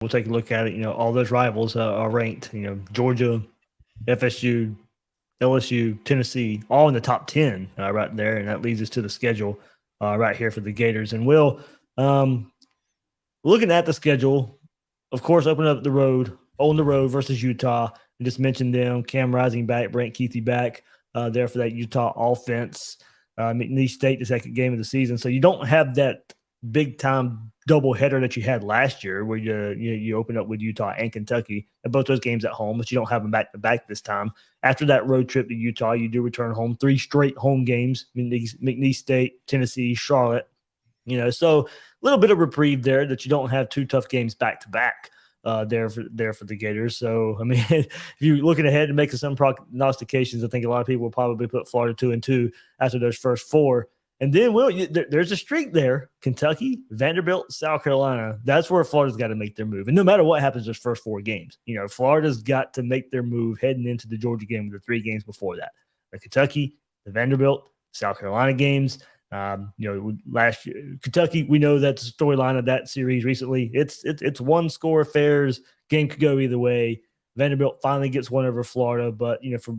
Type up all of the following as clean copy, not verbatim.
we'll take a look at it. All those rivals are ranked. Georgia, FSU, LSU, Tennessee, all in the top 10 right there. And that leads us to the schedule right here for the Gators. And Will, um, looking at the schedule, of course, open up the road, on the road versus Utah. I just mentioned them. Cam Rising back, Brent Keithy back there for that Utah offense. McNeese State, the second game of the season. So you don't have that big time double header that you had last year where you open up with Utah and Kentucky, and both those games at home, but you don't have them back to back this time. After that road trip to Utah, you do return home, 3 straight home games, McNeese State, Tennessee, Charlotte. So a little bit of reprieve there that you don't have 2 tough games back to back there for the Gators. So I mean, if you're looking ahead and making some prognostications, I think a lot of people will probably put Florida 2-2 after those first 4. And then there's a streak there: Kentucky, Vanderbilt, South Carolina. That's where Florida's got to make their move. And no matter what happens, those first 4 games, Florida's got to make their move heading into the Georgia game with the 3 games before that: the Kentucky, the Vanderbilt, South Carolina games. Last year, Kentucky, we know that's the storyline of that series recently. It's one score affairs. Game could go either way. Vanderbilt finally gets one over Florida, but for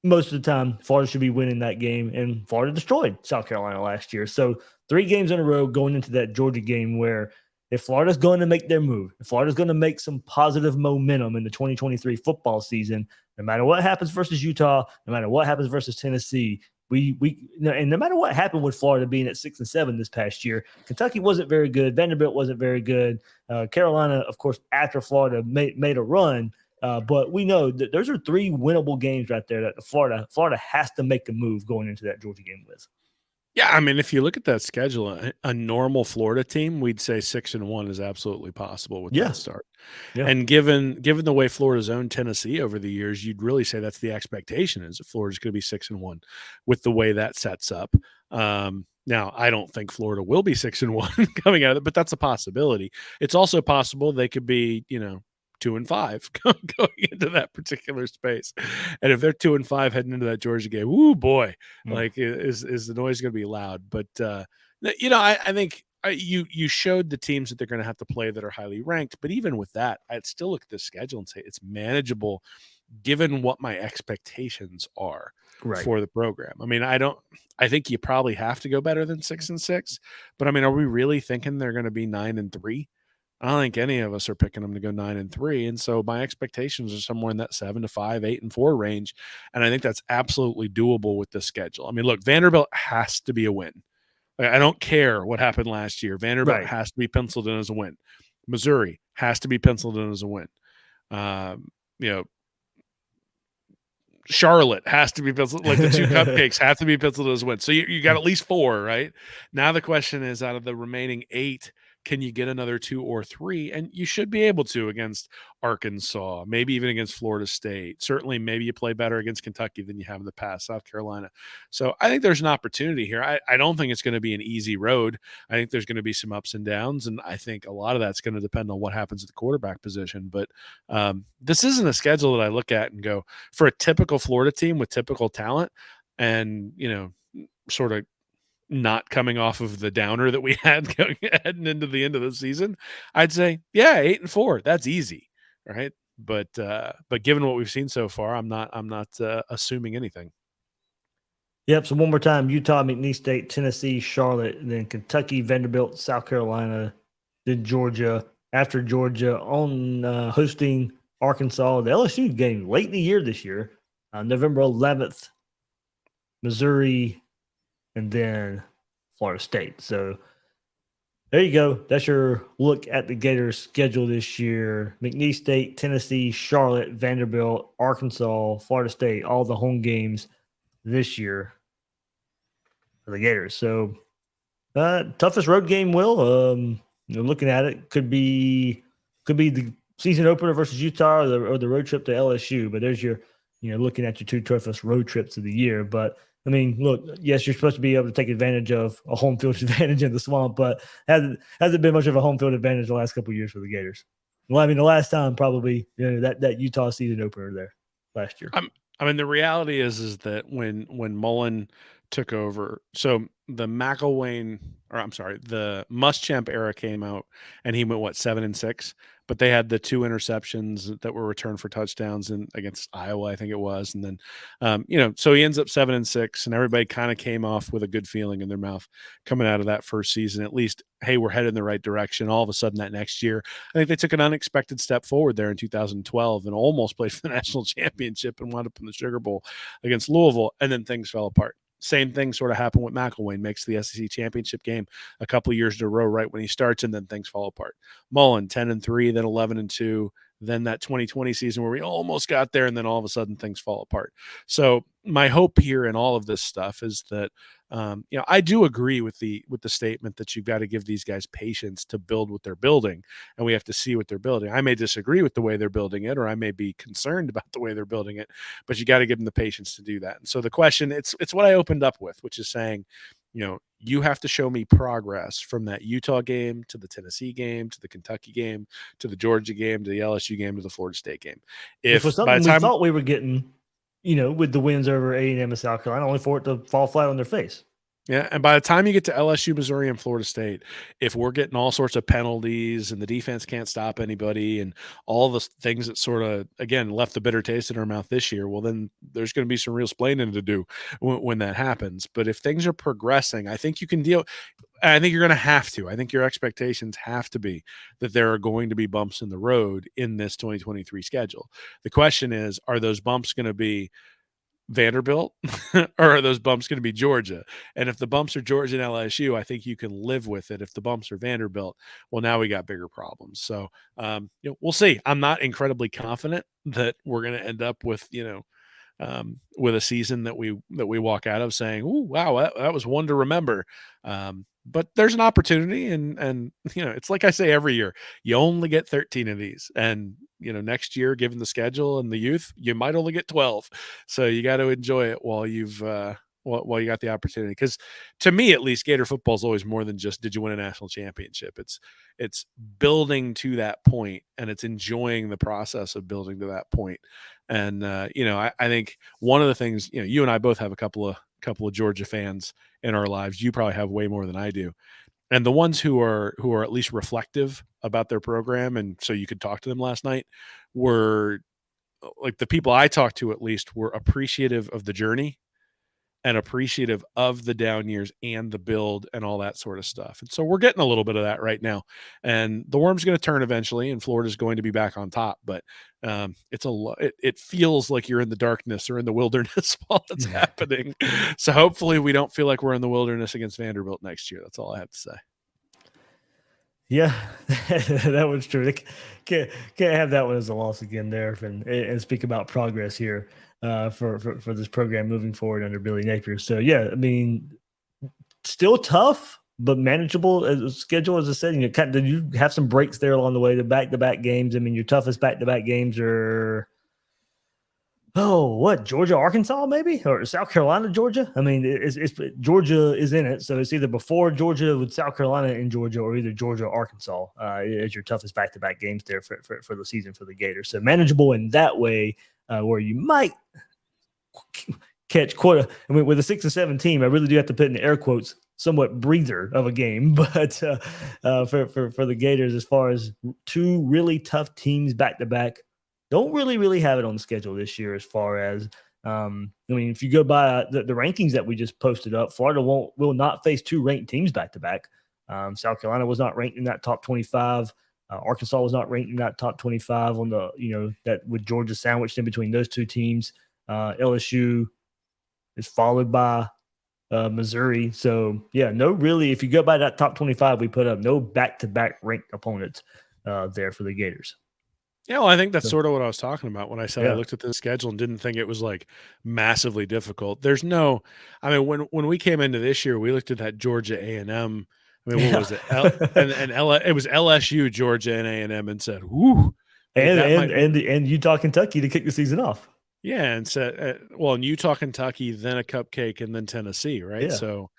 most of the time, Florida should be winning that game, and Florida destroyed South Carolina last year. So 3 games in a row going into that Georgia game where if Florida's going to make their move, if Florida's going to make some positive momentum in the 2023 football season, no matter what happens versus Utah, no matter what happens versus Tennessee, and no matter what happened with Florida being at 6-7 this past year, Kentucky wasn't very good. Vanderbilt wasn't very good. Carolina, of course, after Florida made a run, but we know that those are 3 winnable games right there that Florida has to make a move going into that Georgia game with. Yeah, I mean, if you look at that schedule, a normal Florida team, we'd say 6-1 is absolutely possible with that start. Yeah. And given the way Florida's owned Tennessee over the years, you'd really say that's the expectation is that Florida's going to be 6-1 with the way that sets up. Now, I don't think Florida will be 6-1 coming out of it, but that's a possibility. It's also possible they could be, 2-5 going into that particular space. And if they're 2-5 heading into that Georgia game, whoo boy, like is the noise going to be loud? But I think you showed the teams that they're going to have to play that are highly ranked. But even with that, I'd still look at the schedule and say it's manageable given what my expectations are for the program. I mean, I think you probably have to go better than 6-6. But I mean, are we really thinking they're going to be 9-3? I don't think any of us are picking them to go 9-3. And so my expectations are somewhere in that 7-5, 8-4 range. And I think that's absolutely doable with the schedule. I mean, look, Vanderbilt has to be a win. I don't care what happened last year. Vanderbilt has to be penciled in as a win. Missouri has to be penciled in as a win. Charlotte has to be penciled, like the 2 cupcakes have to be penciled as a win. So you got at least 4, right? Now the question is, out of the remaining 8, can you get another 2 or 3? And you should be able to against Arkansas, maybe even against Florida State. Certainly, maybe you play better against Kentucky than you have in the past, South Carolina. So I think there's an opportunity here. I don't think it's going to be an easy road. I think there's going to be some ups and downs, and I think a lot of that's going to depend on what happens at the quarterback position. But this isn't a schedule that I look at and go, for a typical Florida team with typical talent and, sort of not coming off of the downer that we had heading into the end of the season, I'd say, 8-4, that's easy, right? But given what we've seen so far, I'm not assuming anything. Yep. So one more time: Utah, McNeese State, Tennessee, Charlotte, and then Kentucky, Vanderbilt, South Carolina, then Georgia. After Georgia, on hosting Arkansas, the LSU game late in the year this year, November 11th, Missouri, and then Florida State. So there you go. That's your look at the Gators' schedule this year. McNeese State, Tennessee, Charlotte, Vanderbilt, Arkansas, Florida State, all the home games this year for the Gators. So toughest road game, Will. Looking at it, could be the season opener versus Utah or the road trip to LSU. But there's your, looking at your 2 toughest road trips of the year. But I mean, look, yes, you're supposed to be able to take advantage of a home field advantage in the swamp, but hasn't been much of a home field advantage the last couple of years for the Gators. Well, I mean, the last time probably that Utah season opener there last year. I mean, the reality is that when Mullen took over. So the McElwain, or I'm sorry, the Muschamp era came out, and he went what 7-6. But they had the two interceptions that were returned for touchdowns in against Iowa, I think it was, and then so he ends up 7-6, and everybody kind of came off with a good feeling in their mouth coming out of that first season. At least, hey, we're headed in the right direction. All of a sudden, that next year, I think they took an unexpected step forward there in 2012 and almost played for the national championship and wound up in the Sugar Bowl against Louisville, and then things fell apart. Same thing sort of happened with McElwain, makes the SEC championship game a couple of years in a row right when he starts, and then things fall apart. Mullen 10-3, then 11-2, then that 2020 season where we almost got there, and then all of a sudden things fall apart. So my hope here in all of this stuff is that I do agree with the statement that you've got to give these guys patience to build what they're building, and we have to see what they're building. I may disagree with the way they're building it, or I may be concerned about the way they're building it, but you got to give them the patience to do that. And so the question, it's what I opened up with, which is saying, you have to show me progress from that Utah game to the Tennessee game to the Kentucky game to the Georgia game to the LSU game to the Florida State game. Which was If by something the we time thought we were getting, with the wins over A&M and South Carolina, only for it to fall flat on their face. Yeah, and by the time you get to LSU, Missouri, and Florida State, if we're getting all sorts of penalties and the defense can't stop anybody and all the things that sort of, again, left the bitter taste in our mouth this year, well, then there's going to be some real splaining to do when that happens. But if things are progressing, I think you can deal. I think you're going to have to. I think your expectations have to be that there are going to be bumps in the road in this 2023 schedule. The question is, are those bumps going to be Vanderbilt or are those bumps going to be Georgia? And if the bumps are Georgia and LSU, I think you can live with it. If the bumps are Vanderbilt, well, now we got bigger problems. So, we'll see. I'm not incredibly confident that we're going to end up with a season that we walk out of saying, "Oh, wow, that was one to remember." But there's an opportunity, and it's like I say every year, you only get 13 of these, and next year, given the schedule and the youth, you might only get 12. So you got to enjoy it while you've while you got the opportunity. Because to me, at least, Gator football is always more than just did you win a national championship. It's building to that point, and it's enjoying the process of building to that point. And I think one of the things, you and I both have a couple of Georgia fans in our lives. You probably have way more than I do. And the ones who are at least reflective about their program, and so you could talk to them last night, were like the people I talked to at least were appreciative of the journey and appreciative of the down years and the build and all that sort of stuff. And so we're getting a little bit of that right now. And the worm's going to turn eventually, and Florida's going to be back on top. But it feels like you're in the darkness or in the wilderness while it's happening. So hopefully we don't feel like we're in the wilderness against Vanderbilt next year. That's all I have to say. Yeah, that was true. They can't have that one as a loss again there. And speak about progress here for this program moving forward under Billy Napier. So yeah, I mean, still tough, but manageable as a schedule. As I said, you have some breaks there along the way. The back-to-back games. I mean, your toughest back-to-back games are Georgia, Arkansas, maybe, or South Carolina, Georgia. I mean, it's Georgia is in it, so it's either before Georgia with South Carolina in Georgia, or either Georgia or Arkansas as your toughest back-to-back games there for the season for the Gators. So manageable in that way, where you might catch quota. I mean, with a 6-7 team, I really do have to put in air quotes somewhat breather of a game, but for the Gators, as far as two really tough teams back to back. Don't really have it on the schedule this year as far as I mean, if you go by the rankings that we just posted up, Florida will not face two ranked teams back to back. South Carolina was not ranked in that top 25. Arkansas was not ranked in that top 25 on the that with Georgia sandwiched in between those two teams. LSU is followed by Missouri. So yeah, if you go by that top 25 we put up, no back to back ranked opponents there for the Gators. Yeah, well, I think that's sort of what I was talking about when I said Yeah. I looked at the schedule and didn't think it was like massively difficult. There's no, I mean, when we came into this year, we looked at that Georgia A&M. I mean, what was it? It was LSU, Georgia, and A&M, and said, "Whoo!" Like, and Utah, Kentucky to kick the season off. Yeah, and said, in Utah, Kentucky, then a cupcake, and then Tennessee, right? Yeah. So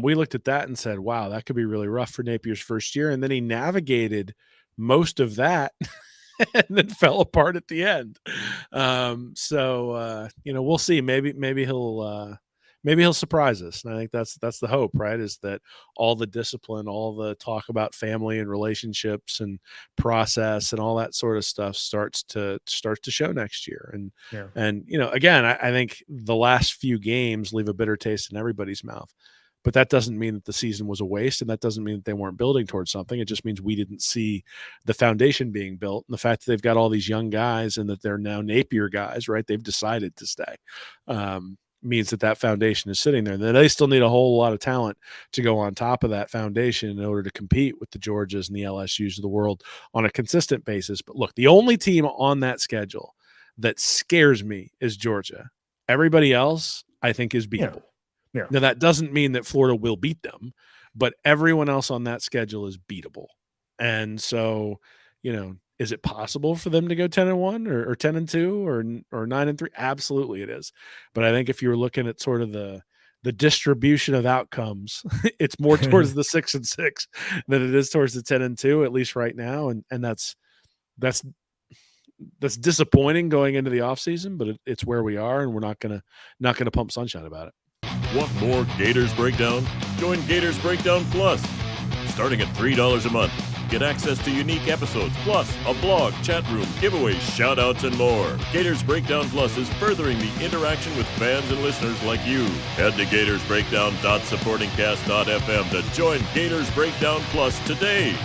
we looked at that and said, "Wow, that could be really rough for Napier's first year." And then he navigated most of that. And then fell apart at the end. We'll see. Maybe maybe he'll surprise us. And I think that's the hope, right? Is that all the discipline, all the talk about family and relationships and process and all that sort of stuff starts to show next year. Yeah. And again, I think the last few games leave a bitter taste in everybody's mouth. But that doesn't mean that the season was a waste, and that doesn't mean that they weren't building towards something. It just means we didn't see the foundation being built. And the fact that they've got all these young guys and that they're now Napier guys, right? They've decided to stay. Means that foundation is sitting there. And then they still need a whole lot of talent to go on top of that foundation in order to compete with the Georgias and the LSUs of the world on a consistent basis. But look, the only team on that schedule that scares me is Georgia. Everybody else, I think, is beatable. Yeah. Now, that doesn't mean that Florida will beat them, but everyone else on that schedule is beatable. And so, is it possible for them to go 10-1 or 10-2 or 9-3? Absolutely it is. But I think if you're looking at sort of the distribution of outcomes, it's more towards the 6-6 than it is towards the 10-2, at least right now. And that's disappointing going into the offseason, but it's where we are, and we're not gonna pump sunshine about it. Want more Gators Breakdown? Join Gators Breakdown Plus. Starting at $3 a month, get access to unique episodes, plus a blog, chat room, giveaways, shout-outs, and more. Gators Breakdown Plus is furthering the interaction with fans and listeners like you. Head to gatorsbreakdown.supportingcast.fm to join Gators Breakdown Plus today.